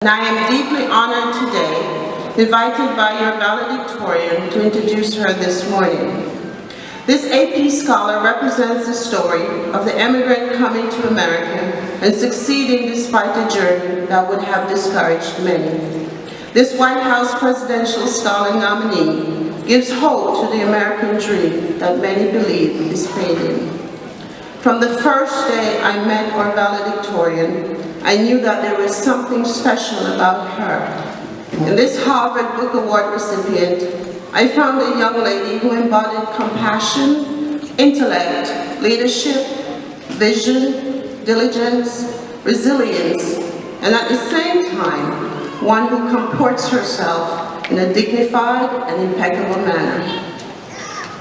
And I am deeply honored today, invited by your valedictorian to introduce her this morning. This AP scholar represents the story of the immigrant coming to America and succeeding despite a journey that would have discouraged many. This White House presidential scholar nominee gives hope to the American dream that many believe is fading. From the first day I met our valedictorian, I knew that there was something special about her. In this Harvard Book Award recipient, I found a young lady who embodied compassion, intellect, leadership, vision, diligence, resilience, and at the same time, one who comports herself in a dignified and impeccable manner.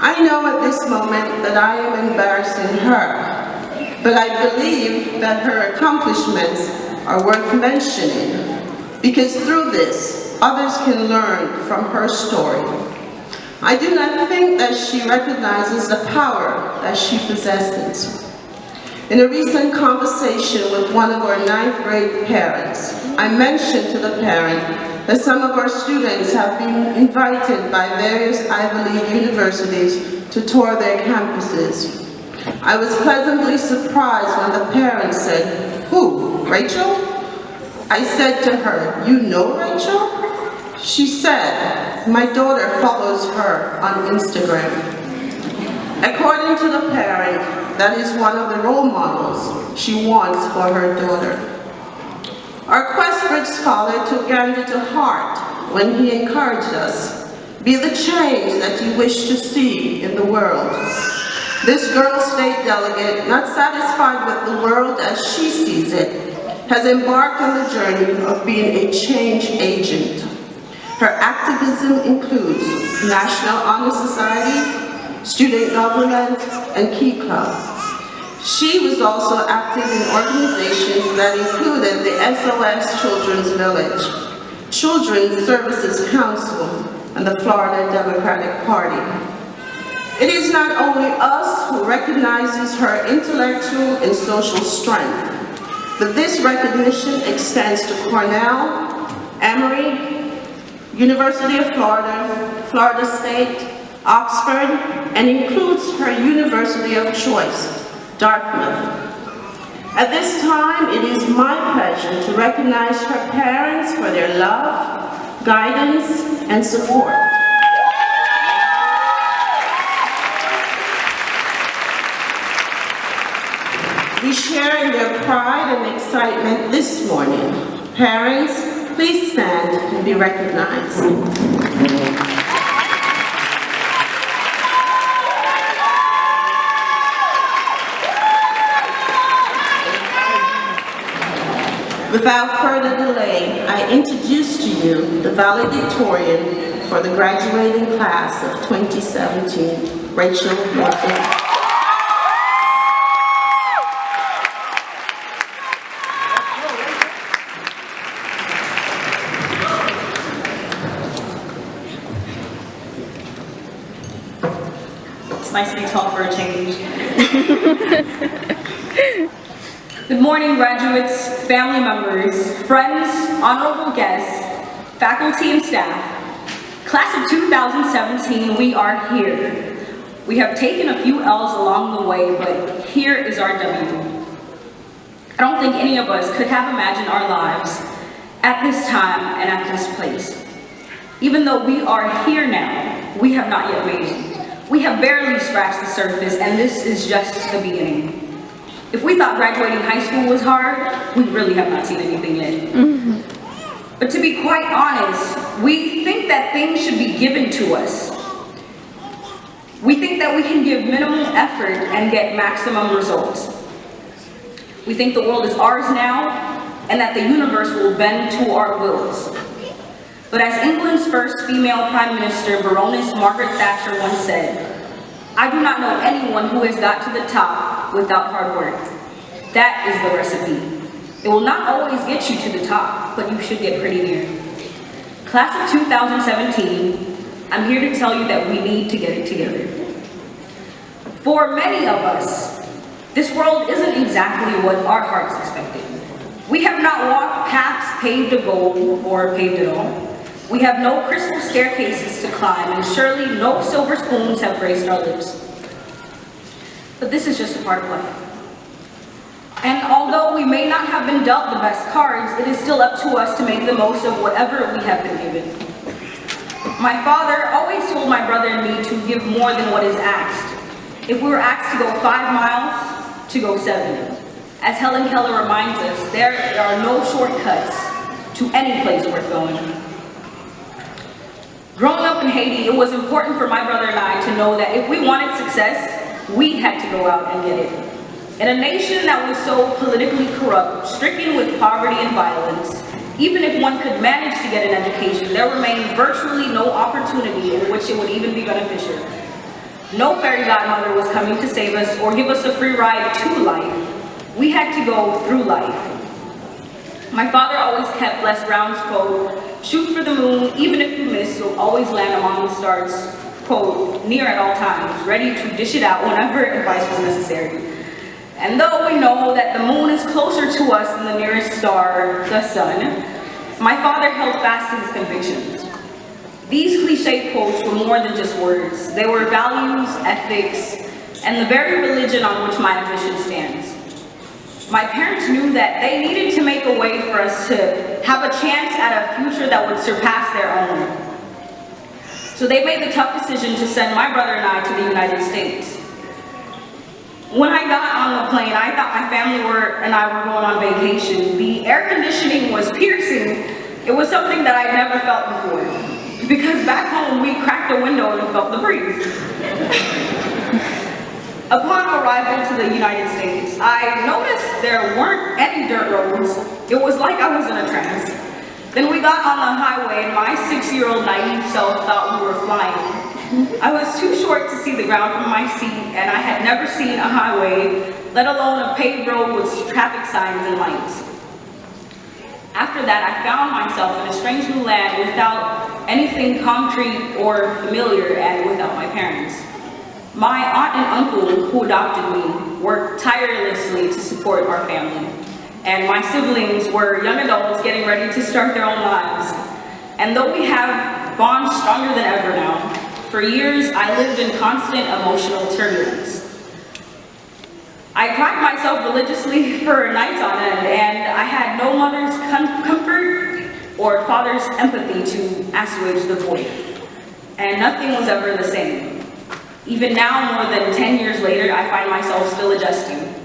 I know at this moment that I am embarrassing her, but I believe that her accomplishments are worth mentioning, because through this, others can learn from her story. I do not think that she recognizes the power that she possesses. In a recent conversation with one of our 9th grade parents, I mentioned to the parent that some of our students have been invited by various Ivy League universities to tour their campuses. I was pleasantly surprised when the parent said, "Who, Rachel?" I said to her, "You know Rachel?" She said, "My daughter follows her on Instagram." According to the parent, that is one of the role models she wants for her daughter. Our Questbridge scholar took Gandhi to heart when he encouraged us, "Be the change that you wish to see in the world." This girl state delegate, not satisfied with the world as she sees it, has embarked on the journey of being a change agent. Her activism includes National Honor Society, student government, and Key Club. She was also active in organizations that included the SOS Children's Village, Children's Services Council, and the Florida Democratic Party. It is not only us who recognizes her intellectual and social strength, but this recognition extends to Cornell, Emory, University of Florida, Florida State, Oxford, and includes her university of choice, Dartmouth. At this time, it is my pleasure to recognize her parents for their love, guidance, and support. We share in their pride and excitement this morning. Parents, please stand and be recognized. Without further delay, I introduce to you the valedictorian for the graduating class of 2017, Rachel Lorifls. It's nice to be tall for a change. Good morning, graduates, family members, friends, honorable guests, faculty and staff. Class of 2017, we are here. We have taken a few L's along the way, but here is our W. I don't think any of us could have imagined our lives at this time and at this place. Even though we are here now, we have not yet made it. We have barely scratched the surface, and this is just the beginning. If we thought graduating high school was hard, we really have not seen anything yet. But to be quite honest, we think that things should be given to us. We think that we can give minimal effort and get maximum results. We think the world is ours now, and that the universe will bend to our wills. But as England's first female Prime Minister, Baroness Margaret Thatcher once said, "I do not know anyone who has got to the top without hard work." That is the recipe. It will not always get you to the top, but you should get pretty near. Class of 2017, I'm here to tell you that we need to get it together. For many of us, this world isn't exactly what our hearts expected. We have not walked paths paved of gold or paved at all. We have no crystal staircases to climb, and surely no silver spoons have graced our lips. But this is just a part of life. And although we may not have been dealt the best cards, it is still up to us to make the most of whatever we have been given. My father always told my brother and me to give more than what is asked. If we were asked to go 5 miles, to go 7. As Helen Keller reminds us, there are no shortcuts to any place worth going. Growing up in Haiti, it was important for my brother and I to know that if we wanted success, we had to go out and get it. In a nation that was so politically corrupt, stricken with poverty and violence, even if one could manage to get an education, there remained virtually no opportunity in which it would even be beneficial. No fairy godmother was coming to save us or give us a free ride to life. We had to go through life. My father always kept Les Brown's quote, "Shoot for the moon, even if you miss, you'll always land among the stars," quote, near at all times, ready to dish it out whenever advice was necessary. And though we know that the moon is closer to us than the nearest star, the sun, my father held fast to his convictions. These cliche quotes were more than just words. They were values, ethics, and the very religion on which my ambition stands. My parents knew that they needed to make a way for us to have a chance at a future that would surpass their own. So they made the tough decision to send my brother and I to the United States. When I got on the plane, I thought my family and I were going on vacation. The air conditioning was piercing. It was something that I'd never felt before. Because back home, we cracked a window and felt the breeze. Upon arrival to the United States, I noticed there weren't any dirt roads. It was like I was in a trance. Then we got on the highway and my 6-year-old naive self thought we were flying. I was too short to see the ground from my seat, and I had never seen a highway, let alone a paved road with traffic signs and lights. After that, I found myself in a strange new land without anything concrete or familiar and without my parents. My aunt and uncle, who adopted me, worked tirelessly to support our family. And my siblings were young adults getting ready to start their own lives. And though we have bonds stronger than ever now, for years I lived in constant emotional turbulence. I cried myself religiously for nights on end, and I had no mother's comfort or father's empathy to assuage the void. And nothing was ever the same. Even now, more than 10 years later, I find myself still adjusting.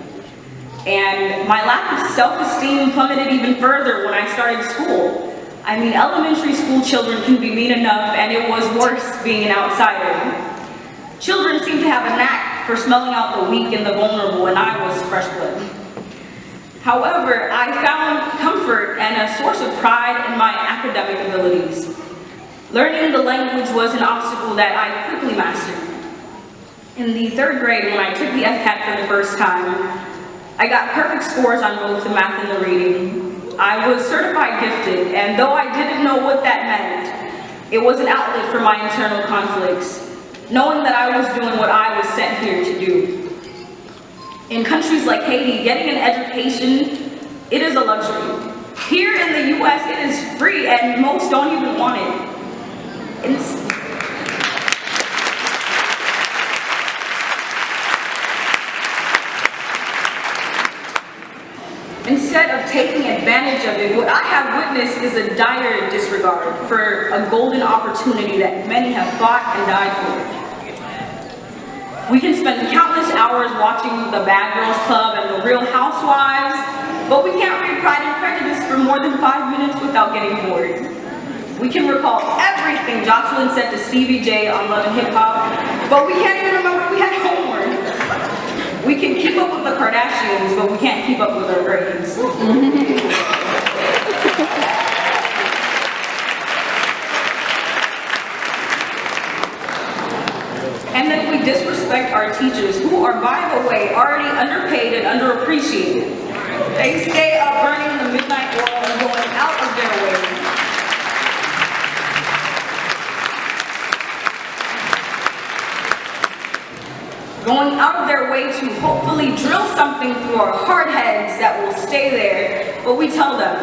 And my lack of self-esteem plummeted even further when I started school. I mean, elementary school children can be mean enough, and it was worse being an outsider. Children seem to have a knack for smelling out the weak and the vulnerable, and I was fresh blood. However, I found comfort and a source of pride in my academic abilities. Learning the language was an obstacle that I quickly mastered. In the 3rd grade, when I took the FCAT for the first time, I got perfect scores on both the math and the reading. I was certified gifted, and though I didn't know what that meant, it was an outlet for my internal conflicts, knowing that I was doing what I was sent here to do. In countries like Haiti, getting an education, it is a luxury. Here in the US, it is free, and most don't even want it. Instead of taking advantage of it, what I have witnessed is a dire disregard for a golden opportunity that many have fought and died for. We can spend countless hours watching the Bad Girls Club and the Real Housewives, but we can't read Pride and Prejudice for more than 5 minutes without getting bored. We can recall everything Jocelyn said to Stevie J on Love and Hip Hop, but we can't even remember we had homework. We can keep up with the Kardashians, but we can't keep up with our grades. And then we disrespect our teachers, who are, by the way, already underpaid and underappreciated. They stay up burning the midnight oil and going out of their way. Going out of their way to hopefully drill something through our hard heads that will stay there, but we tell them,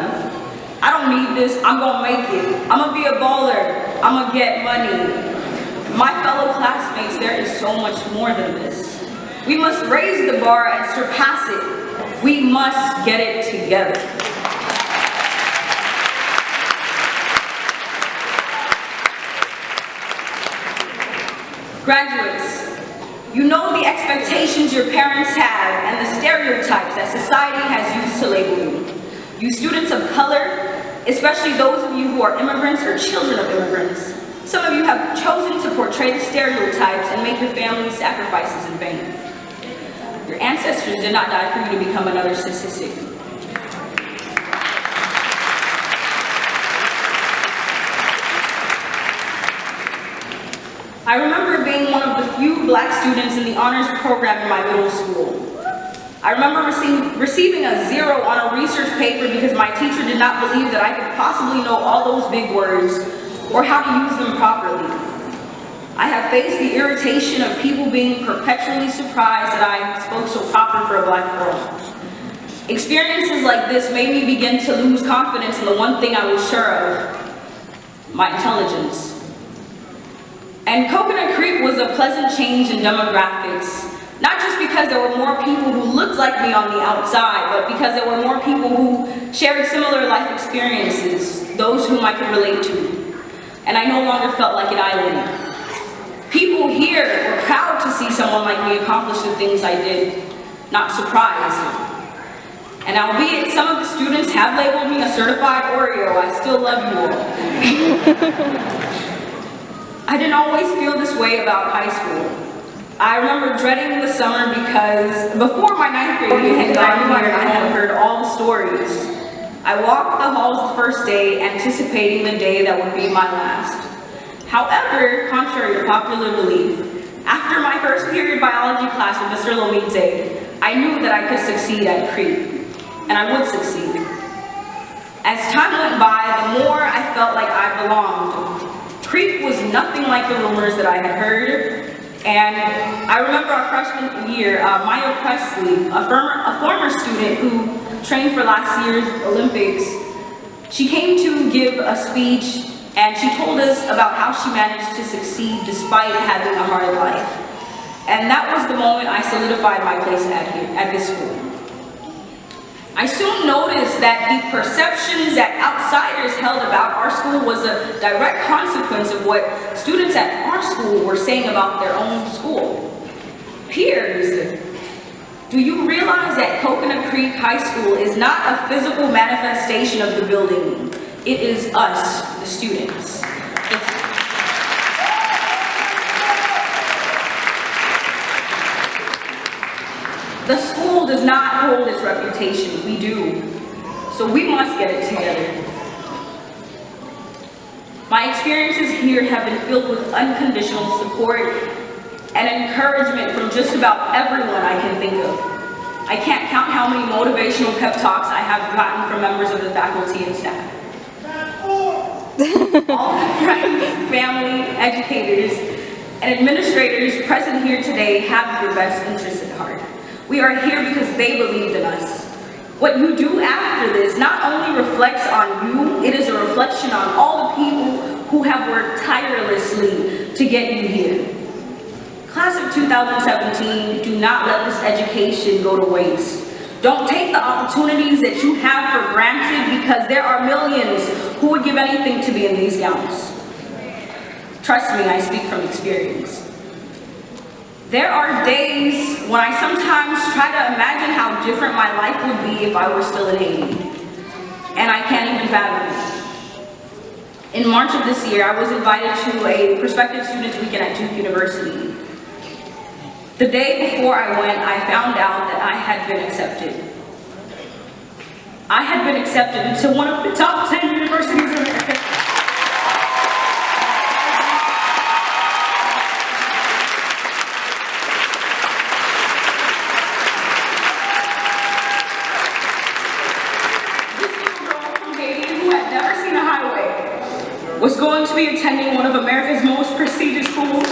I don't need this, I'm gonna make it. I'm gonna be a baller, I'm gonna get money. My fellow classmates, there is so much more than this. We must raise the bar and surpass it. We must get it together. Graduates, you know the expectations your parents have and the stereotypes that society has used to label you. You students of color, especially those of you who are immigrants or children of immigrants, some of you have chosen to portray the stereotypes and make your family's sacrifices in vain. Your ancestors did not die for you to become another statistic. I remember being one of the few black students in the honors program in my middle school. I remember receiving a 0 on a research paper because my teacher did not believe that I could possibly know all those big words or how to use them properly. I have faced the irritation of people being perpetually surprised that I spoke so proper for a black girl. Experiences like this made me begin to lose confidence in the one thing I was sure of, my intelligence. And Coconut Creek was a pleasant change in demographics, not just because there were more people who looked like me on the outside, but because there were more people who shared similar life experiences, those whom I could relate to. And I no longer felt like an island. People here were proud to see someone like me accomplish the things I did, not surprised. And albeit some of the students have labeled me a certified Oreo, I still love you all. I didn't always feel this way about high school. I remember dreading the summer because before my 9th grade year had gone here, I had heard all the stories. I walked the halls the first day, anticipating the day that would be my last. However, contrary to popular belief, after my first period biology class with Mr. Lomite, I knew that I could succeed at Creek, and I would succeed. As time went by, the more I felt like I belonged. Creek was nothing like the rumors that I had heard, and I remember our freshman year, Maya Presley, a former student who trained for last year's Olympics, she came to give a speech and she told us about how she managed to succeed despite having a hard life. And that was the moment I solidified my place at this school. I soon noticed that the perceptions that outsiders held about our school was a direct consequence of what students at our school were saying about their own school. Peers, do you realize that Coconut Creek High School is not a physical manifestation of the building? It is us, the students. The school does not hold its reputation, we do. So we must get it together. My experiences here have been filled with unconditional support and encouragement from just about everyone I can think of. I can't count how many motivational pep talks I have gotten from members of the faculty and staff. All the friends, family, educators, and administrators present here today have your best interests at heart. We are here because they believed in us. What you do after this not only reflects on you, it is a reflection on all the people who have worked tirelessly to get you here. Class of 2017, do not let this education go to waste. Don't take the opportunities that you have for granted because there are millions who would give anything to be in these gowns. Trust me, I speak from experience. There are days when I sometimes try to imagine how different my life would be if I were still an 80. And I can't even fathom it. In March of this year, I was invited to a prospective students weekend at Duke University. The day before I went, I found out that I had been accepted. I had been accepted into one of the top 10 universities in America. Was going to be attending one of America's most prestigious schools.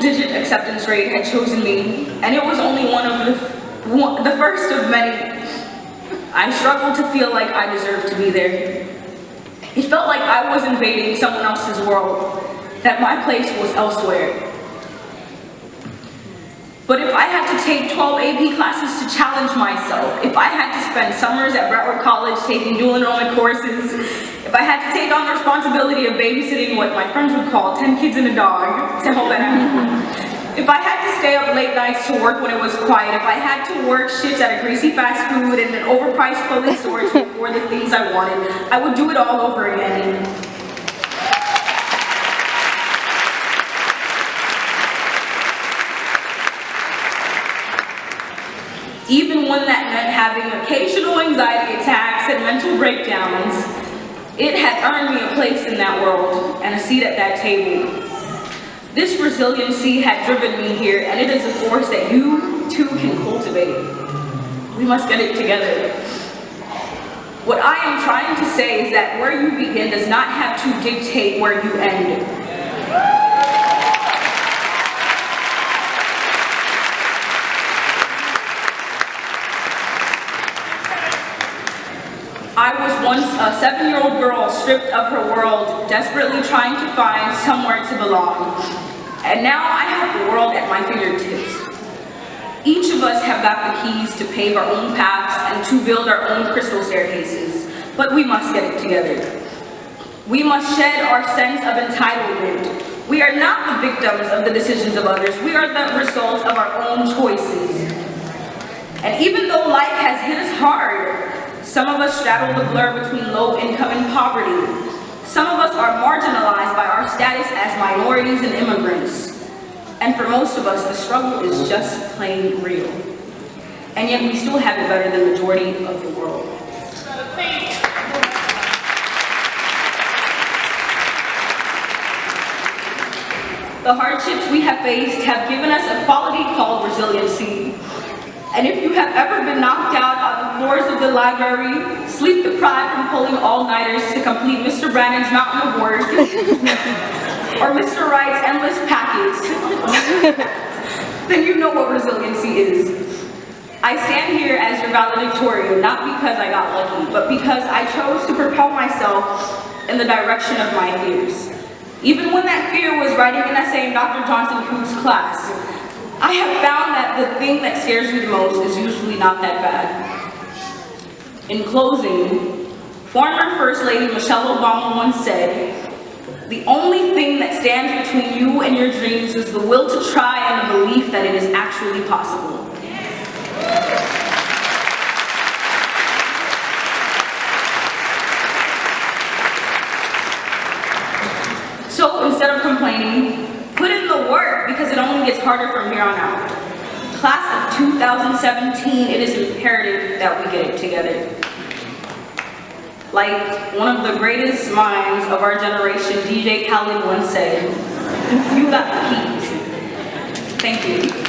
single-digit acceptance rate had chosen me, and it was only the first of many. I struggled to feel like I deserved to be there. It felt like I was invading someone else's world, that my place was elsewhere. But if I had to take 12 AP classes to challenge myself, if I had to spend summers at Broward College taking dual enrollment courses, if I had to take on the responsibility of babysitting what my friends would call 10 kids and a dog to hold that, if I had to stay up late nights to work when it was quiet, if I had to work shifts at a greasy fast food and an overpriced clothing store to afford the things I wanted, I would do it all over again. Even when that meant having occasional anxiety attacks and mental breakdowns, it had earned me a place in that world and a seat at that table. This resiliency had driven me here, and it is a force that you too can cultivate. We must get it together. What I am trying to say is that where you begin does not have to dictate where you end. I was once a 7-year-old girl stripped of her world, desperately trying to find somewhere to belong. And now I have the world at my fingertips. Each of us have got the keys to pave our own paths and to build our own crystal staircases, but we must get it together. We must shed our sense of entitlement. We are not the victims of the decisions of others. We are the result of our own choices. And even though life has hit us hard, some of us straddle the blur between low income and poverty. Some of us are marginalized by our status as minorities and immigrants. And for most of us, the struggle is just plain real. And yet we still have it better than the majority of the world. The hardships we have faced have given us a quality called resiliency. And if you have ever been knocked out on the floors of the library, sleep deprived from pulling all-nighters to complete Mr. Brannon's mountain of work, or Mr. Wright's endless packets, then you know what resiliency is. I stand here as your valedictorian, not because I got lucky, but because I chose to propel myself in the direction of my fears. Even when that fear was writing an essay in Dr. Johnson Coote's class, I have found that the thing that scares me the most is usually not that bad. In closing, former First Lady Michelle Obama once said, "The only thing that stands between you and your dreams is the will to try and the belief that it is actually possible." So instead of complaining, put in the work, because it only gets harder from here on out. Class of 2017, it is imperative that we get it together. Like one of the greatest minds of our generation, DJ Khaled, once said, "You got the keys." Thank you.